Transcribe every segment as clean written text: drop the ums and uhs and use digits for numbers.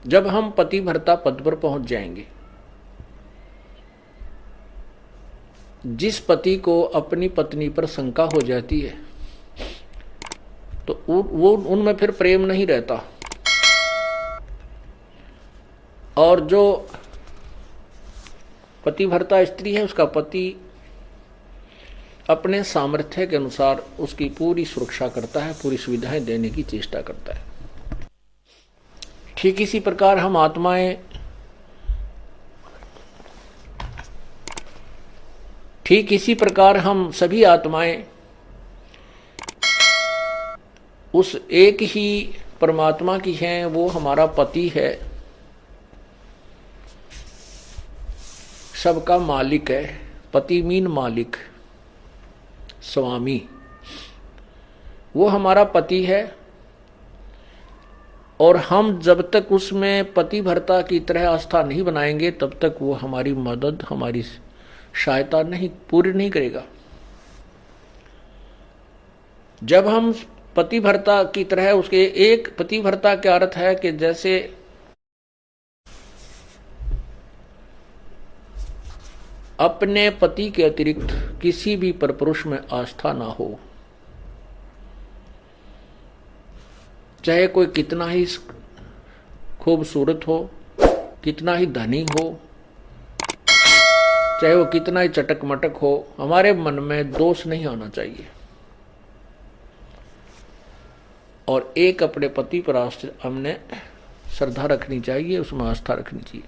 जब हम पतिव्रता पद पर पहुंच जाएंगे, जिस पति को अपनी पत्नी पर शंका हो जाती है तो वो उनमें फिर प्रेम नहीं रहता, और जो पतिव्रता स्त्री है उसका पति अपने सामर्थ्य के अनुसार उसकी पूरी सुरक्षा करता है, पूरी सुविधाएं देने की चेष्टा करता है। ठीक इसी प्रकार हम आत्माएं, ठीक इसी प्रकार हम सभी आत्माएं उस एक ही परमात्मा की हैं, वो हमारा पति है, सबका मालिक है। पति मीन मालिक, स्वामी, वो हमारा पति है। और हम जब तक उसमें पतिव्रता की तरह आस्था नहीं बनाएंगे तब तक वो हमारी मदद, हमारी सहायता नहीं पूरी नहीं करेगा। जब हम पतिव्रता की तरह उसके, एक पतिव्रता का अर्थ है कि जैसे अपने पति के अतिरिक्त किसी भी परपुरुष में आस्था ना हो, चाहे कोई कितना ही खूबसूरत हो, कितना ही धनी हो, चाहे वो कितना ही चटक मटक हो, हमारे मन में दोष नहीं आना चाहिए। और एक अपने पति पर हमने श्रद्धा रखनी चाहिए, उसमें आस्था रखनी चाहिए,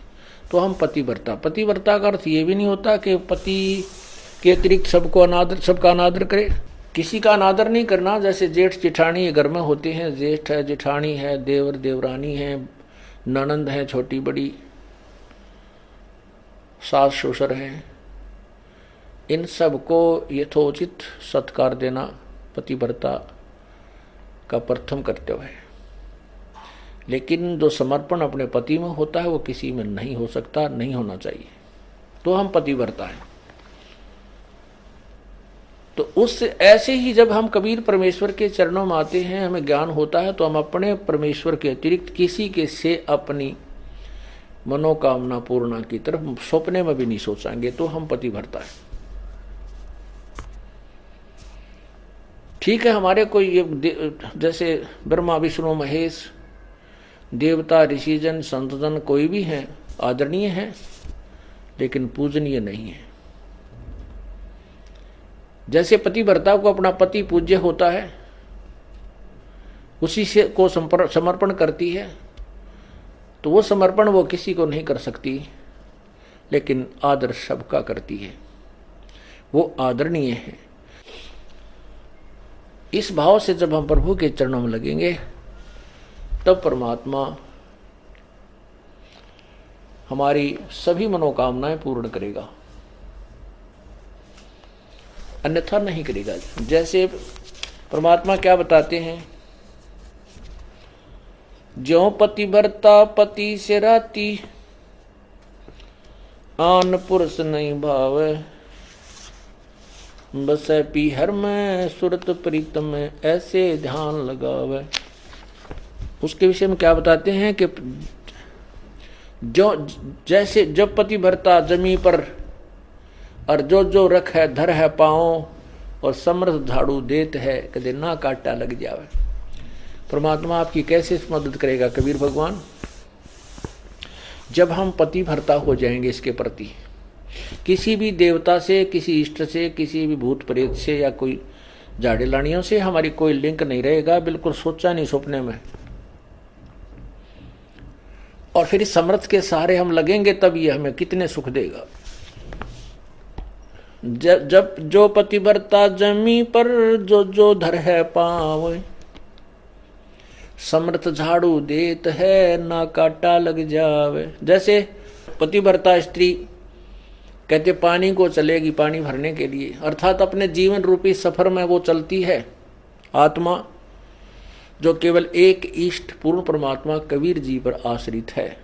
तो हम पतिव्रता। पतिव्रता का अर्थ ये भी नहीं होता कि पति के अतिरिक्त सबका अनादर करे, किसी का अनादर नहीं करना। जैसे जेठ जेठानी घर में होते हैं, जेठ है, जेठानी है, देवर देवरानी है, ननंद है छोटी बड़ी, सास ससुर हैं, इन सबको यथोचित सत्कार देना पतिव्रता का प्रथम कर्तव्य है। लेकिन जो समर्पण अपने पति में होता है वो किसी में नहीं हो सकता, नहीं होना चाहिए, तो हम पतिव्रता हैं। तो उस ऐसे ही जब हम कबीर परमेश्वर के चरणों में आते हैं, हमें ज्ञान होता है, तो हम अपने परमेश्वर के अतिरिक्त किसी के से अपनी मनोकामना पूर्णा की तरफ सपने में भी नहीं सोचेंगे, तो हम पतिव्रता है। ठीक है, हमारे कोई जैसे ब्रह्मा विष्णु महेश, देवता ऋषिजन संतजन कोई भी हैं, आदरणीय हैं, लेकिन पूजनीय नहीं है। जैसे पतिव्रता को अपना पति पूज्य होता है, उसी से को समर्पण करती है, तो वो समर्पण वो किसी को नहीं कर सकती, लेकिन आदर सबका करती है, वो आदरणीय है। इस भाव से जब हम प्रभु के चरणों में लगेंगे, तब परमात्मा हमारी सभी मनोकामनाएं पूर्ण करेगा, अन्यथा नहीं करेगा। जैसे परमात्मा क्या बताते हैं, ज्यों पतिव्रता पति से राती, आन पुरुष नहीं भावे, बसे पीहर में सुरत प्रीतम में, ऐसे ध्यान लगावे। उसके विषय में क्या बताते हैं कि जो जैसे जब पतिव्रता जमी पर, और जो जो रख है धर है पाँव, और समर्थ झाड़ू देत है, कदे ना काटा लग जावे। परमात्मा आपकी कैसे मदद करेगा कबीर भगवान? जब हम पतिव्रता हो जाएंगे इसके प्रति, किसी भी देवता से, किसी इष्ट से, किसी भी भूत प्रेत से या कोई झाड़े लानियों से हमारी कोई लिंक नहीं रहेगा, बिल्कुल सोचा नहीं सपने में। और फिर इस समर्थ के सहारे हम लगेंगे, तब ये हमें कितने सुख देगा। जब जो पतिव्रता जमी पर, जो जो धर है पाँव, समर्थ झाड़ू देत है, ना काटा लग जावे। जैसे पतिव्रता स्त्री कहते पानी को चलेगी पानी भरने के लिए, अर्थात अपने जीवन रूपी सफर में वो चलती है। आत्मा जो केवल एक इष्ट पूर्ण परमात्मा कबीर जी पर आश्रित है,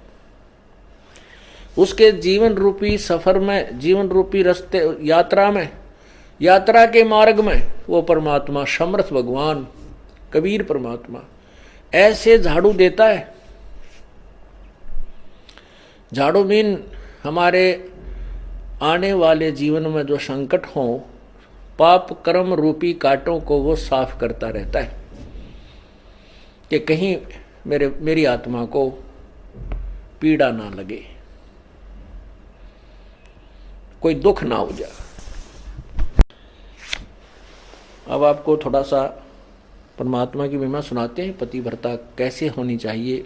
उसके जीवन रूपी सफर में, जीवन रूपी रास्ते यात्रा में, यात्रा के मार्ग में वो परमात्मा समर्थ भगवान कबीर परमात्मा ऐसे झाड़ू देता है झाड़ू मीन हमारे आने वाले जीवन में जो संकट हो, पाप कर्म रूपी कांटों को वो साफ करता रहता है कि कहीं मेरी आत्मा को पीड़ा ना लगे, कोई दुख ना हो जाए। अब आपको थोड़ा सा परमात्मा की महिमा सुनाते हैं, पतिव्रता कैसे होनी चाहिए।